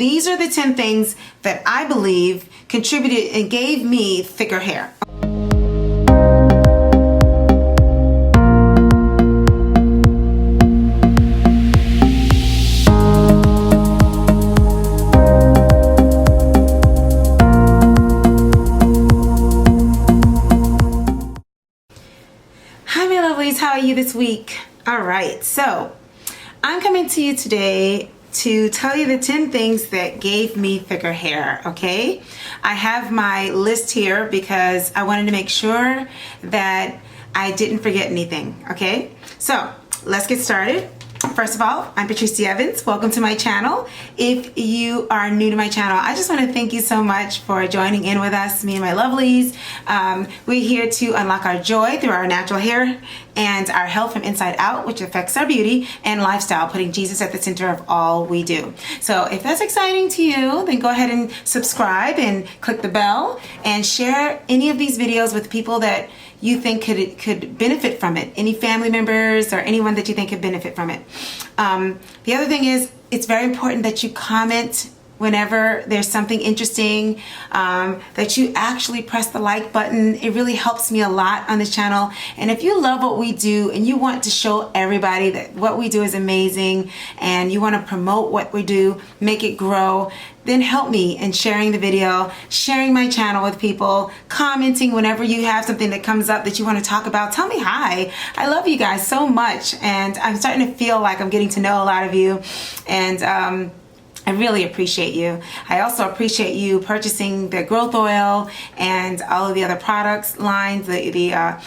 these are the 10 things that I believe contributed and gave me thicker hair. Hi, my lovelies. How are you this week? All right, so I'm coming to you today to tell you the 10 things that gave me thicker hair, okay? I have my list here because I wanted to make sure that I didn't forget anything, okay? So let's get started. First of all, I'm Patricia Evans. Welcome to my channel. If you are new to my channel, I just want to thank you so much for joining in with us, me and my lovelies. We're here to unlock our joy through our natural hair and our health from inside out, which affects our beauty and lifestyle, putting Jesus at the center of all we do. So if that's exciting to you, then go ahead and subscribe and click the bell and share any of these videos with people that you think could benefit from it. Any family members or anyone that you think could benefit from it. The other thing is, it's very important that you comment whenever there's something interesting, that you actually press the like button. It really helps me a lot on this channel. And if you love what we do and you want to show everybody that what we do is amazing and you want to promote what we do, make it grow, then help me in sharing the video, sharing my channel with people, commenting whenever you have something that comes up that you want to talk about. Tell me hi. I love you guys so much, and I'm starting to feel like I'm getting to know a lot of you, and I really appreciate you. I also appreciate you purchasing the growth oil and all of the other products lines, the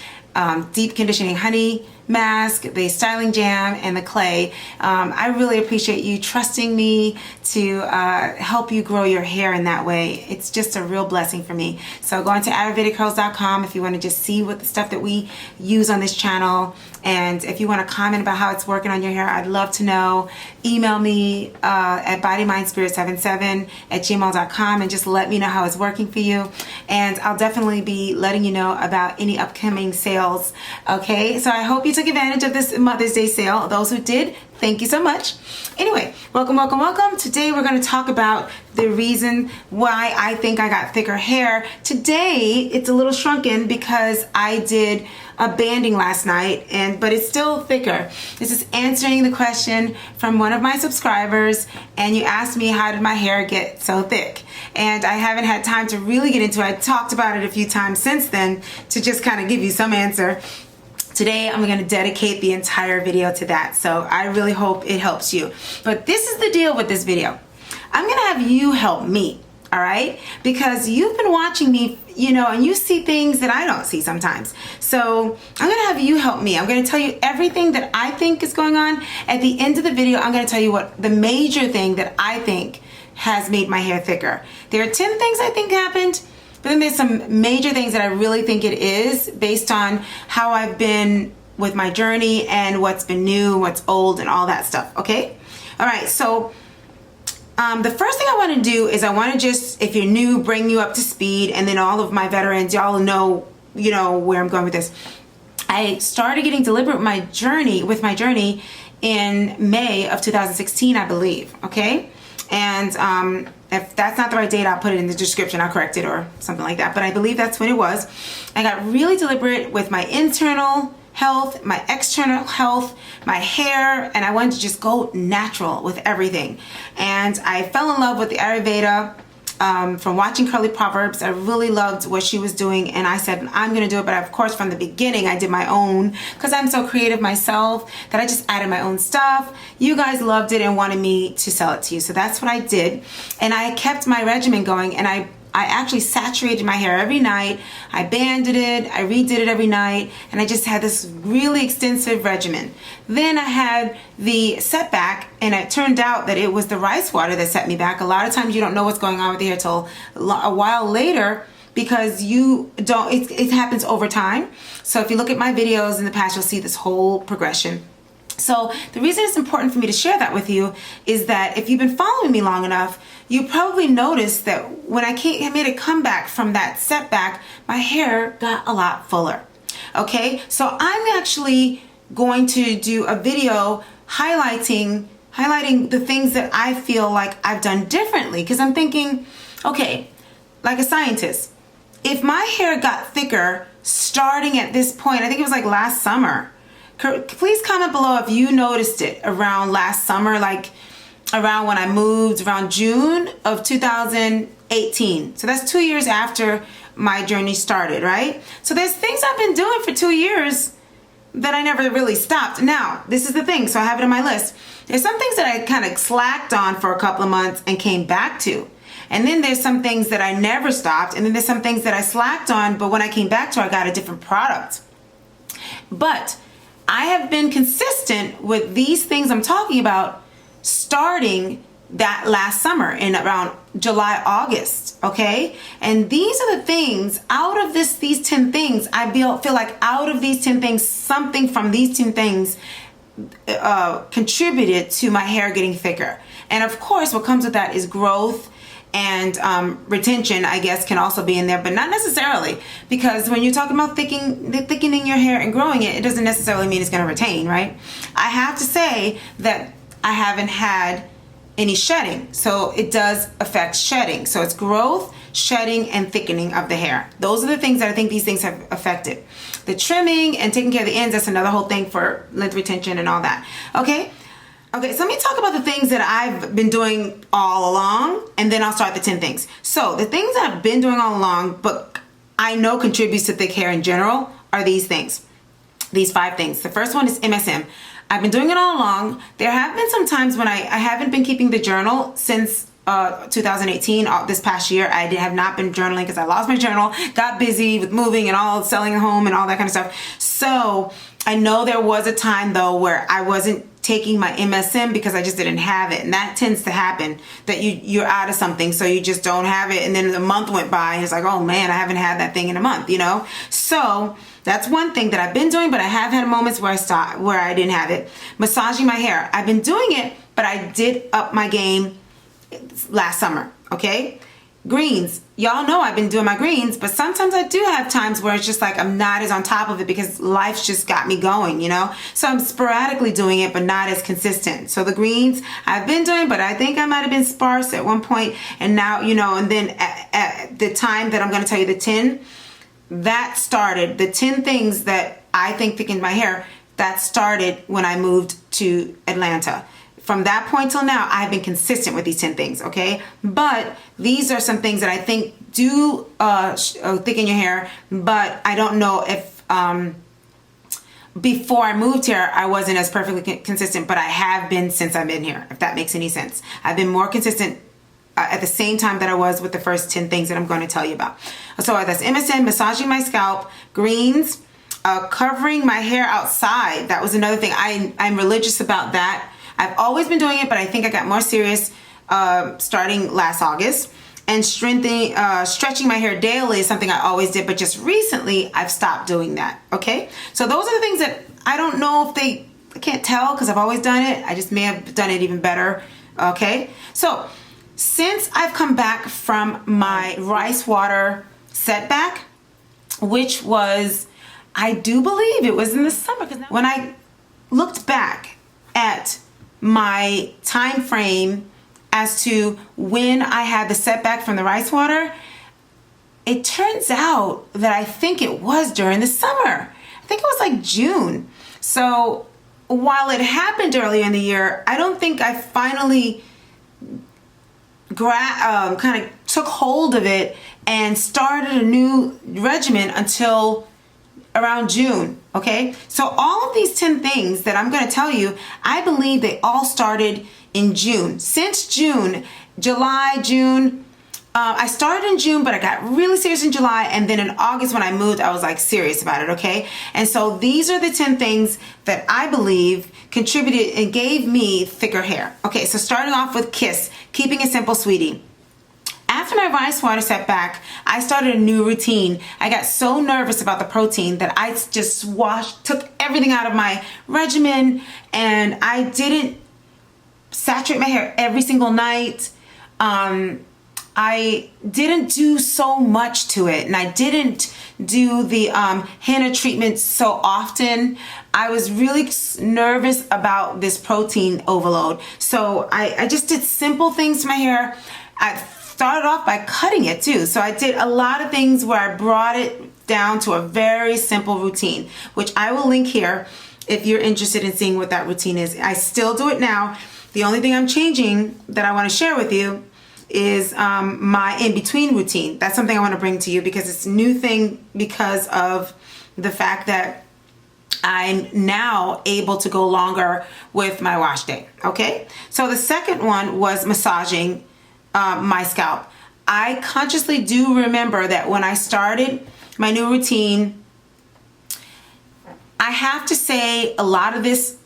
deep conditioning honey mask, the styling jam, and the clay. I really appreciate you trusting me to help you grow your hair in that way. It's just a real blessing for me. So go on to AyurvedaCurls.com if you want to just see what the stuff that we use on this channel. And if you want to comment about how it's working on your hair, I'd love to know. Email me at bodymindspirit77@gmail.com and just let me know how it's working for you. And I'll definitely be letting you know about any upcoming sales. Okay, so I hope you took advantage of this Mother's Day sale. Those who did, thank you so much. Anyway, welcome, welcome, welcome. Today we're going to talk about the reason why I think I got thicker hair. Today it's a little shrunken because I did a banding last night, but it's still thicker. This is answering the question from one of my subscribers, and you asked me how did my hair get so thick, and I haven't had time to really get into it. I talked about it a few times since then to just kind of give you some answer. Today I'm going to dedicate the entire video to that, so I really hope it helps you. But this is the deal with this video. I'm going to have you help me, all right? Because you've been watching me, you know, and you see things that I don't see sometimes. So I'm going to have you help me. I'm going to tell you everything that I think is going on. At the end of the video, I'm going to tell you what the major thing that I think has made my hair thicker. There are 10 things I think happened, but then there's some major things that I really think it is based on how I've been with my journey and what's been new, what's old, and all that stuff, okay? All right, so the first thing I want to do is I want to just, if you're new, bring you up to speed, and then all of my veterans, y'all know, you know where I'm going with this. I started getting deliberate with my journey in May of 2016, I believe, okay? And if that's not the right date, I'll put it in the description. I'll correct it or something like that. But I believe that's when it was. I got really deliberate with my internal health, my external health, my hair, and I wanted to just go natural with everything. And I fell in love with the Ayurveda from watching Curly Proverbs. I really loved what she was doing, and I said, I'm going to do it. But of course, from the beginning, I did my own because I'm so creative myself that I just added my own stuff. You guys loved it and wanted me to sell it to you. So that's what I did. And I kept my regimen going, and I actually saturated my hair every night. I banded it, I redid it every night, and I just had this really extensive regimen. Then I had the setback, and it turned out that it was the rice water that set me back. A lot of times you don't know what's going on with the hair till a while later because you don't, it happens over time. So if you look at my videos in the past, you'll see this whole progression. So the reason it's important for me to share that with you is that if you've been following me long enough, you probably noticed that when I made a comeback from that setback, my hair got a lot fuller. Okay, so I'm actually going to do a video highlighting highlighting the things that I feel like I've done differently, because I'm thinking, okay, like a scientist, if my hair got thicker starting at this point, I think it was like last summer. Please comment below if you noticed it around last summer, like around when I moved, around June of 2018. So that's 2 years after my journey started, right? So there's things I've been doing for 2 years that I never really stopped. Now, this is the thing, so I have it on my list. There's some things that I kind of slacked on for a couple of months and came back to. And then there's some things that I never stopped, and then there's some things that I slacked on, but when I came back to, I got a different product. But I have been consistent with these things I'm talking about starting that last summer in around July, August, okay? And these are the things, out of these 10 things, I feel like out of these 10 things, something from these 10 things contributed to my hair getting thicker. And of course, what comes with that is growth, and retention, I guess, can also be in there, but not necessarily, because when you're talking about thickening your hair and growing it, it doesn't necessarily mean it's going to retain, right? I have to say that I haven't had any shedding, so it does affect shedding. So it's growth, shedding, and thickening of the hair. Those are the things that I think these things have affected. The trimming and taking care of the ends, that's another whole thing for length retention and all that. Okay, so let me talk about the things that I've been doing all along, and then I'll start the 10 things. So the things that I've been doing all along, but I know contributes to thick hair in general, are these things. These 5 things. The first one is MSM. I've been doing it all along. There have been some times when I haven't been keeping the journal since 2018, this past year. I have not been journaling because I lost my journal, got busy with moving and all, selling a home and all that kind of stuff. So I know there was a time though where I wasn't taking my MSM because I just didn't have it. And that tends to happen, that you're out of something, so you just don't have it. And then the month went by and it's like, oh man, I haven't had that thing in a month, you know? So that's one thing that I've been doing, but I have had moments where I didn't have it. Massaging my hair. I've been doing it, but I did up my game last summer, okay? Greens. Y'all know I've been doing my greens, but sometimes I do have times where it's just like I'm not as on top of it because life's just got me going, you know? So I'm sporadically doing it, but not as consistent. So the greens I've been doing, but I think I might have been sparse at one point, and now, you know, and then at the time that I'm going to tell you the 10, that started, the 10 things that I think thickened my hair, that started when I moved to Atlanta. From that point till now, I've been consistent with these 10 things, okay? But these are some things that I think do thicken your hair, but I don't know if before I moved here, I wasn't as perfectly consistent, but I have been since I've been here, if that makes any sense. I've been more consistent at the same time that I was with the first 10 things that I'm going to tell you about. So that's MSM, massaging my scalp, greens, covering my hair outside. That was another thing. I'm religious about that. I've always been doing it, but I think I got more serious starting last August. And stretching my hair daily is something I always did, but just recently I've stopped doing that, okay? So those are the things that I don't know if I can't tell because I've always done it. I just may have done it even better, okay? So since I've come back from my rice water setback, which was, I do believe it was in the summer, because when I looked back at my time frame as to when I had the setback from the rice water, it turns out that I think it was during the summer. I think it was like June. So while it happened earlier in the year, I don't think I finally kind of took hold of it and started a new regimen until around June, okay? So all of these 10 things that I'm gonna tell you, I believe they all started in June. Since June, July, June, I started in June, but I got really serious in July, and then in August when I moved, I was like serious about it, okay? And so these are the 10 things that I believe contributed and gave me thicker hair. Okay, so starting off with Kiss, keeping it simple, sweetie. After my rice water setback, I started a new routine. I got so nervous about the protein that I just took everything out of my regimen, and I didn't saturate my hair every single night. I didn't do so much to it, and I didn't do the henna treatment so often. I was really nervous about this protein overload. So I just did simple things to my hair. I started off by cutting it too. So I did a lot of things where I brought it down to a very simple routine, which I will link here if you're interested in seeing what that routine is. I still do it now. The only thing I'm changing that I want to share with you is my in-between routine. That's something I want to bring to you because it's a new thing because of the fact that I'm now able to go longer with my wash day. Okay, so the second one was massaging my scalp. I consciously do remember that when I started my new routine, I have to say a lot of this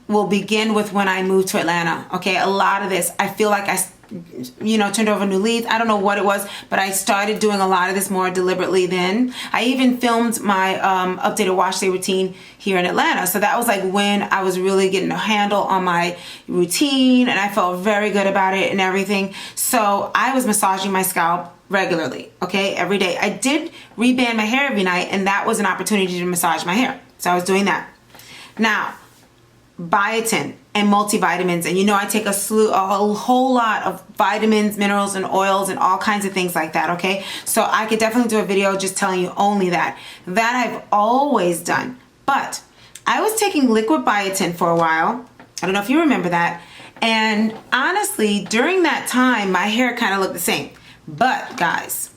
will begin with when I moved to Atlanta. Okay, a lot of this, I feel like I turned over new leaves. I don't know what it was, but I started doing a lot of this more deliberately then. I even filmed my updated wash day routine here in Atlanta. So that was like when I was really getting a handle on my routine, and I felt very good about it and everything. So I was massaging my scalp regularly, okay, every day. I did reband my hair every night, and that was an opportunity to massage my hair. So I was doing that. Now, biotin and multivitamins, and I take a whole lot of vitamins, minerals, and oils and all kinds of things like that. Okay, so I could definitely do a video just telling you only that I've always done. But I was taking liquid biotin for a while. I don't know if you remember that. And honestly, during that time, my hair kind of looked the same. But guys,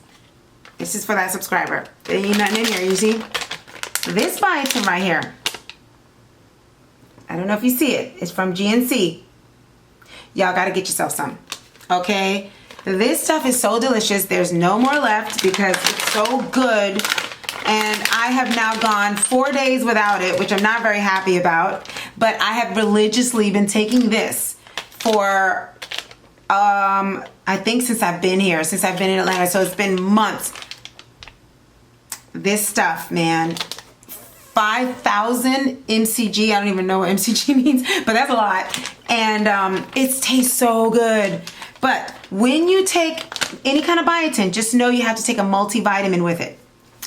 this is for that subscriber. There ain't nothing in here. You see this biotin right here? I don't know if you see it. It's from GNC. Y'all got to get yourself some. Okay? This stuff is so delicious. There's no more left because it's so good. And I have now gone 4 days without it, which I'm not very happy about. But I have religiously been taking this for, I think since I've been here, since I've been in Atlanta. So it's been months. This stuff, man. 5,000 mcg. I don't even know what mcg means, but that's a lot. And it tastes so good. But when you take any kind of biotin, just know you have to take a multivitamin with it.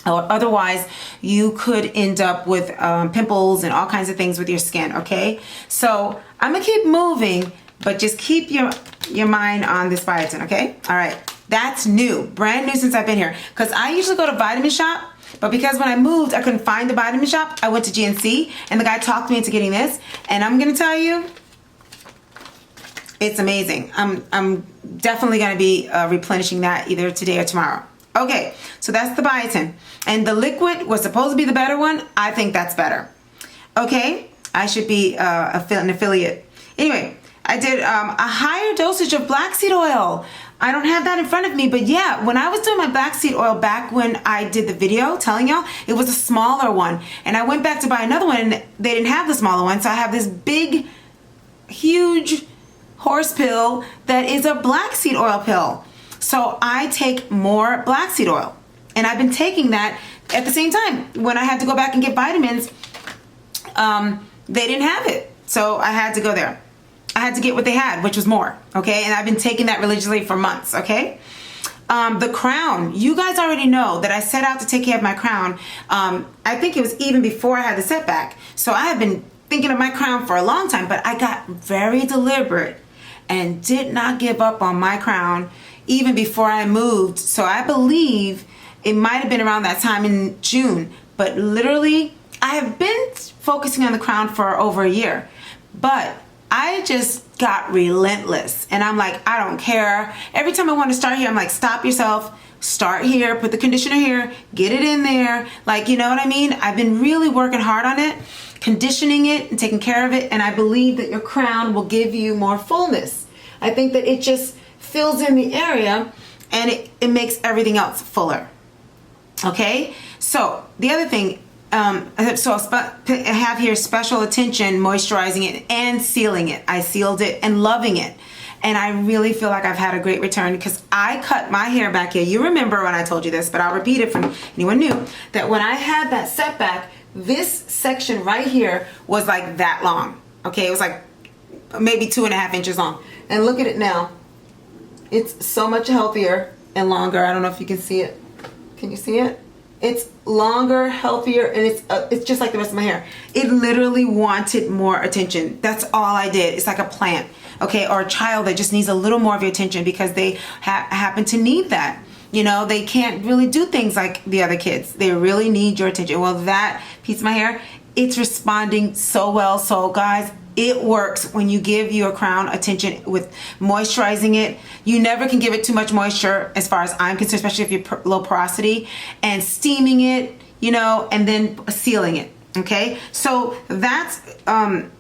Or otherwise, you could end up with pimples and all kinds of things with your skin, okay? So I'm gonna keep moving, but just keep your mind on this biotin, okay? All right, that's new, brand new since I've been here. Because I usually go to Vitamin Shop, but because when I moved, I couldn't find the Vitamin Shop, I went to GNC, and the guy talked me into getting this. And I'm gonna tell you, it's amazing. I'm definitely gonna be replenishing that either today or tomorrow. Okay, so that's the biotin. And the liquid was supposed to be the better one. I think that's better. Okay, I should be an affiliate. Anyway, I did a higher dosage of black seed oil. I don't have that in front of me, but yeah, when I was doing my black seed oil back when I did the video telling y'all, it was a smaller one. And I went back to buy another one and they didn't have the smaller one. So I have this big, huge horse pill that is a black seed oil pill. So I take more black seed oil. And I've been taking that at the same time. When I had to go back and get vitamins, they didn't have it. So I had to go there. I had to get what they had, which was more, okay? And I've been taking that religiously for months, okay? The crown, you guys already know that I set out to take care of my crown. I think it was even before I had the setback. So I have been thinking of my crown for a long time, but I got very deliberate and did not give up on my crown even before I moved. So I believe it might have been around that time in June, but literally I have been focusing on the crown for over a year, but I just got relentless and I'm like, I don't care. Every time I want to start here, I'm like, stop yourself, start here, put the conditioner here, get it in there. Like, you know what I mean? I've been really working hard on it, conditioning it and taking care of it. And I believe that your crown will give you more fullness. I think that it just fills in the area and it makes everything else fuller. Okay. So the other thing, so I have here special attention moisturizing it and sealing it. I sealed it and loving it. And I really feel like I've had a great return because I cut my hair back here. You remember when I told you this, but I'll repeat it for anyone new, that when I had that setback, this section right here was like that long. Okay, it was like maybe 2.5 inches long. And look at it now. It's so much healthier and longer. I don't know if you can see it. Can you see it? It's longer, healthier, and it's just like the rest of my hair. It literally wanted more attention. That's all I did. It's like a plant, okay, or a child that just needs a little more of your attention because they happen to need that. You know, they can't really do things like the other kids. They really need your attention. Well, that piece of my hair, it's responding so well. So guys, it works when you give your crown attention with moisturizing it. You never can give it too much moisture as far as I'm concerned, especially if you're low porosity, and steaming it, you know, and then sealing it. Okay, so that's one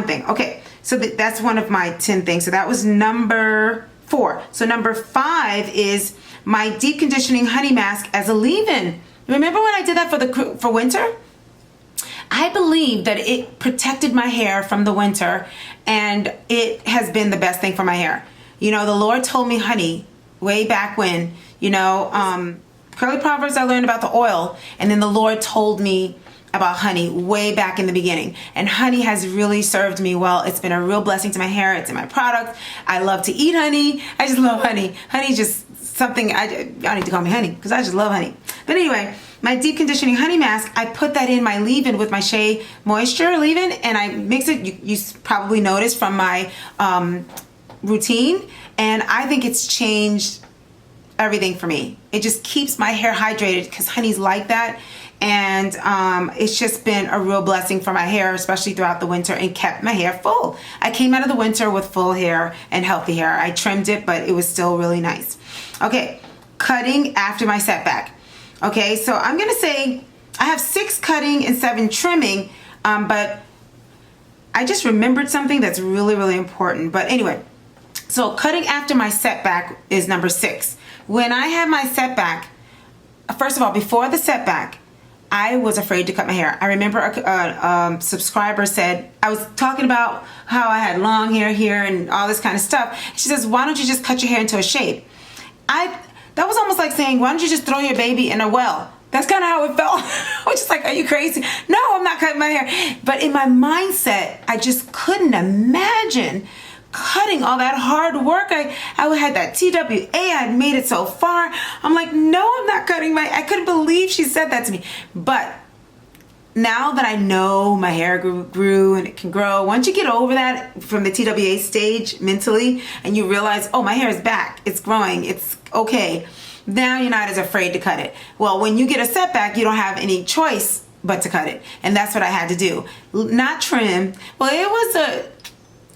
thing. Okay, so that's one of my 10 things. So that was number 4. So number 5 is my deep conditioning honey mask as a leave-in. Remember when I did that for winter? I believe that it protected my hair from the winter, and it has been the best thing for my hair. You know, the Lord told me honey way back when, you know, Curly Proverbs, I learned about the oil, and then the Lord told me about honey way back in the beginning. And honey has really served me well. It's been a real blessing to my hair. It's in my product. I love to eat honey. I just love honey. Honey just something, y'all need to call me honey because I just love honey. But anyway, my deep conditioning honey mask, I put that in my leave-in with my Shea Moisture leave-in, and I mix it. You probably noticed from my routine, and I think it's changed everything for me. It just keeps my hair hydrated because honey's like that, and it's just been a real blessing for my hair, especially throughout the winter, and kept my hair full. I came out of the winter with full hair and healthy hair. I trimmed it, but it was still really nice. Okay, cutting after my setback. Okay, so I'm gonna say I have 6 cutting and 7 trimming, but I just remembered something that's really, really important. But anyway, so cutting after my setback is number 6. When I had my setback, first of all, before the setback, I was afraid to cut my hair. I remember a subscriber said, I was talking about how I had long hair here and all this kind of stuff. She says, why don't you just cut your hair into a shape? That was almost like saying, why don't you just throw your baby in a well? That's kind of how it felt. I was just like, are you crazy? No, I'm not cutting my hair. But in my mindset, I just couldn't imagine cutting all that hard work. I had that TWA. I had made it so far. I'm like, no, I'm not cutting I couldn't believe she said that to me. But now that I know my hair grew and it can grow, once you get over that from the TWA stage mentally and you realize, oh, my hair is back, it's growing, it's okay, now you're not as afraid to cut it. Well, when you get a setback, you don't have any choice but to cut it. And that's what I had to do. Not trim. Well, it was a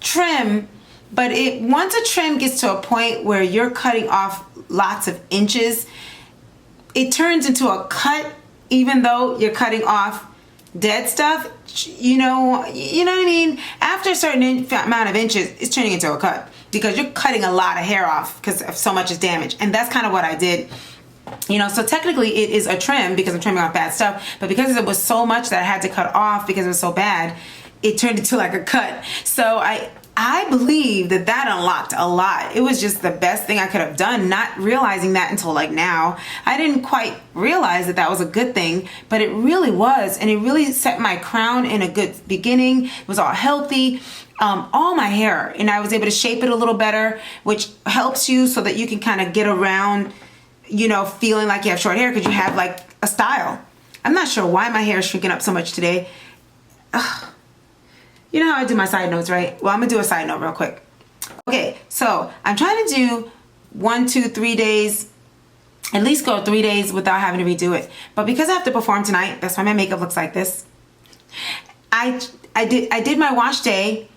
trim, but once a trim gets to a point where you're cutting off lots of inches, it turns into a cut, even though you're cutting off dead stuff. You know what I mean? After a certain amount of inches, it's turning into a cut because you're cutting a lot of hair off because so much is damaged. And that's kind of what I did. You know, so technically it is a trim because I'm trimming off bad stuff, but because it was so much that I had to cut off because it was so bad, it turned into like a cut. So I believe that unlocked a lot. It was just the best thing I could have done, not realizing that until like now. I didn't quite realize that was a good thing, but it really was. And it really set my crown in a good beginning. It was all healthy, all my hair. And I was able to shape it a little better, which helps you so that you can kind of get around, you know, feeling like you have short hair because you have like a style. I'm not sure why my hair is shrinking up so much today. Ugh. You know how I do my side notes, right? Well, I'm gonna do a side note real quick. Okay, so I'm trying to do 1, 2, 3 days, at least go 3 days without having to redo it. But because I have to perform tonight, that's why my makeup looks like this. I did my wash day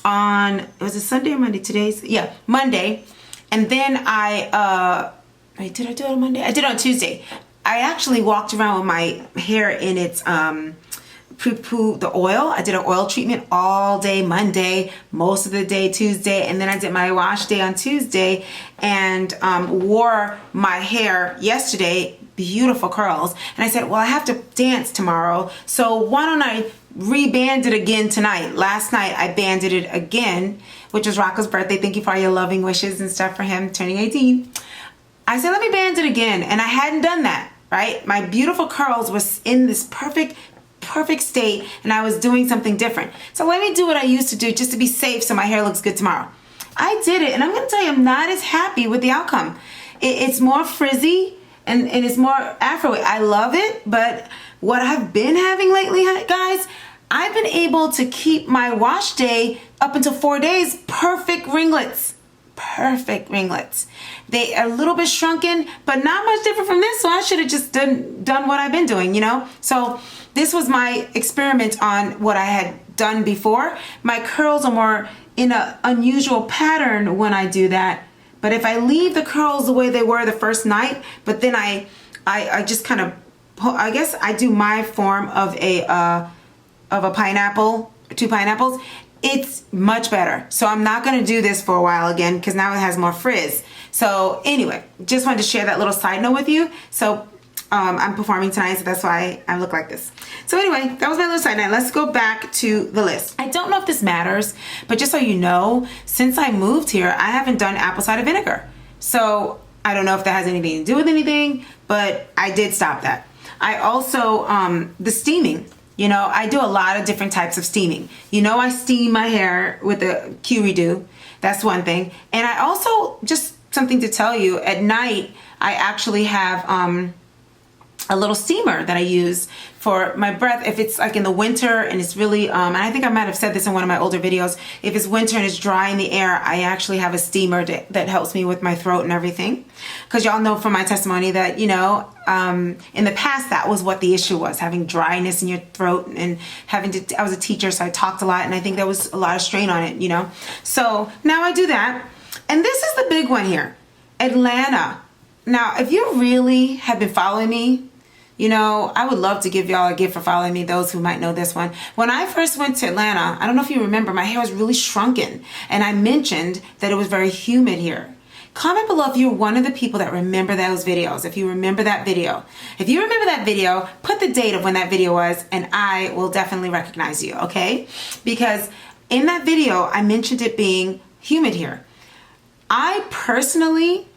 on, it was a Sunday or Monday? Monday. And then did I do it on Monday? I did it on Tuesday. I actually walked around with my hair in its the oil. I did an oil treatment all day Monday, most of the day Tuesday, and then I did my wash day on Tuesday and wore my hair yesterday, beautiful curls. And I said, well, I have to dance tomorrow, so why don't I reband it again tonight? Last night I banded it again, which was Rocco's birthday. Thank you for all your loving wishes and stuff for him turning 18. I said, let me band it again, and I hadn't done that, right? My beautiful curls was in this perfect state, and I was doing something different. So let me do what I used to do just to be safe so my hair looks good tomorrow. I did it, and I'm going to tell you, I'm not as happy with the outcome. It's more frizzy, and it's more afro. I love it, but what I've been having lately, guys, I've been able to keep my wash day up until 4 days. Perfect ringlets. Perfect ringlets. They are a little bit shrunken, but not much different from this, so I should have just done what I've been doing, you know? So this was my experiment on what I had done before. My curls are more in an unusual pattern when I do that. But if I leave the curls the way they were the first night, but then I just kind of, I guess I do my form of a pineapple, 2 pineapples, it's much better. So I'm not going to do this for a while again because now it has more frizz. So anyway, just wanted to share that little side note with you. So I'm performing tonight, so that's why I look like this. So anyway, that was my little side note. Let's go back to the list. I don't know if this matters, but just so you know, since I moved here, I haven't done apple cider vinegar. So I don't know if that has anything to do with anything, but I did stop that. I also, the steaming. You know, I do a lot of different types of steaming. You know, I steam my hair with a Q-Redo. That's one thing. And I also, just something to tell you, at night, I actually have a little steamer that I use for my breath. If it's like in the winter and it's really, and I think I might have said this in one of my older videos, if it's winter and it's dry in the air, I actually have a steamer that helps me with my throat and everything. Because y'all know from my testimony that, you know, in the past, that was what the issue was, having dryness in your throat and having to, I was a teacher, so I talked a lot, and I think there was a lot of strain on it, you know. So now I do that. And this is the big one here, Atlanta. Now, if you really have been following me, you know, I would love to give y'all a gift for following me, those who might know this one. When I first went to Atlanta, I don't know if you remember, my hair was really shrunken. And I mentioned that it was very humid here. Comment below if you're one of the people that remember those videos, if you remember that video. If you remember that video, put the date of when that video was, and I will definitely recognize you, okay? Because in that video, I mentioned it being humid here. I personally,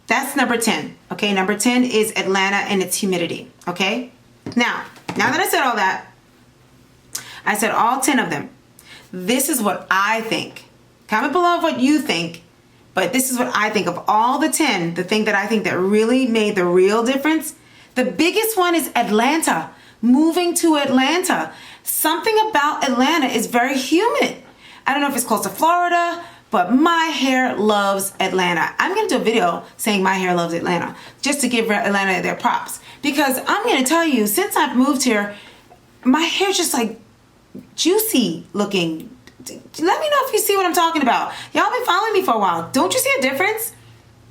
that's number 10, okay? Number 10 is Atlanta and its humidity, okay? Now that I said all that, I said all 10 of them. This is what I think. Comment below what you think, but this is what I think of all the 10, the thing that I think that really made the real difference. The biggest one is Atlanta, moving to Atlanta. Something about Atlanta is very humid. I don't know if it's close to Florida, but my hair loves Atlanta. I'm going to do a video saying my hair loves Atlanta, just to give Atlanta their props. Because I'm going to tell you, since I've moved here, my hair's just like juicy looking. Let me know if you see what I'm talking about. Y'all been following me for a while. Don't you see a difference?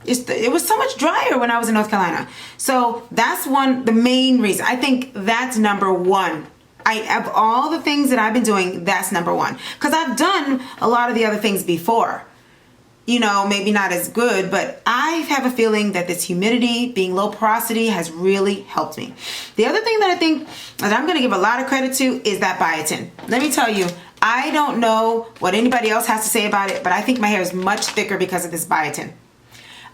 It was so much drier when I was in North Carolina. So that's the main reason. I think that's number 1. Of all the things that I've been doing, that's number 1. Because I've done a lot of the other things before. You know, maybe not as good, but I have a feeling that this humidity, being low porosity, has really helped me. The other thing that I think that I'm going to give a lot of credit to is that biotin. Let me tell you, I don't know what anybody else has to say about it, but I think my hair is much thicker because of this biotin.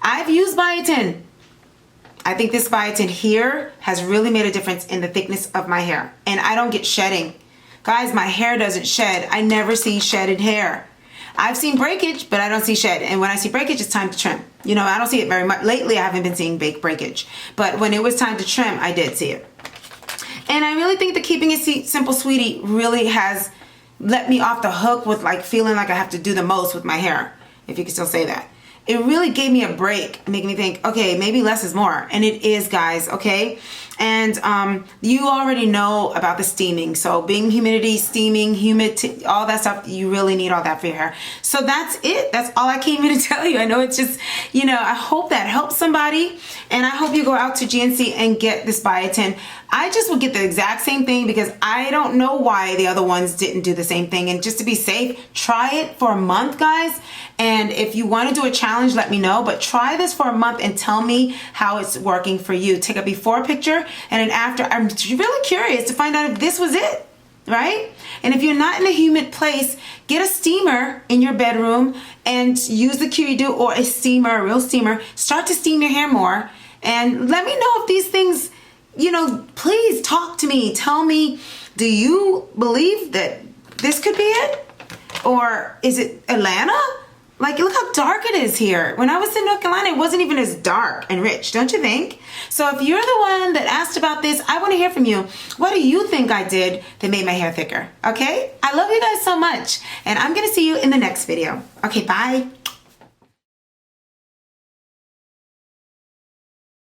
I've used biotin. I think this biotin here has really made a difference in the thickness of my hair. And I don't get shedding. Guys, my hair doesn't shed. I never see shedded hair. I've seen breakage, but I don't see shed. And when I see breakage, it's time to trim. You know, I don't see it very much. Lately, I haven't been seeing breakage. But when it was time to trim, I did see it. And I really think that keeping it simple, sweetie, really has let me off the hook with like feeling like I have to do the most with my hair, if you can still say that. It really gave me a break, making me think, okay, maybe less is more. And it is, guys, okay? And you already know about the steaming. So being humidity, steaming, humid, all that stuff, you really need all that for your hair. So that's it. That's all I came here to tell you. I know it's just, you know, I hope that helps somebody. And I hope you go out to GNC and get this biotin. I just will get the exact same thing because I don't know why the other ones didn't do the same thing. And just to be safe, try it for a month, guys. And if you want to do a challenge, let me know. But try this for a month and tell me how it's working for you. Take a before picture and an after. I'm really curious to find out if this was it, right? And if you're not in a humid place, get a steamer in your bedroom and use the Q-Redo or a steamer, a real steamer. Start to steam your hair more. And let me know if these things, you know, please talk to me. Tell me, do you believe that this could be it? Or is it Atlanta? Like, look how dark it is here. When I was in North Carolina, it wasn't even as dark and rich, don't you think? So if you're the one that asked about this, I want to hear from you. What do you think I did that made my hair thicker? Okay? I love you guys so much. And I'm going to see you in the next video. Okay, bye.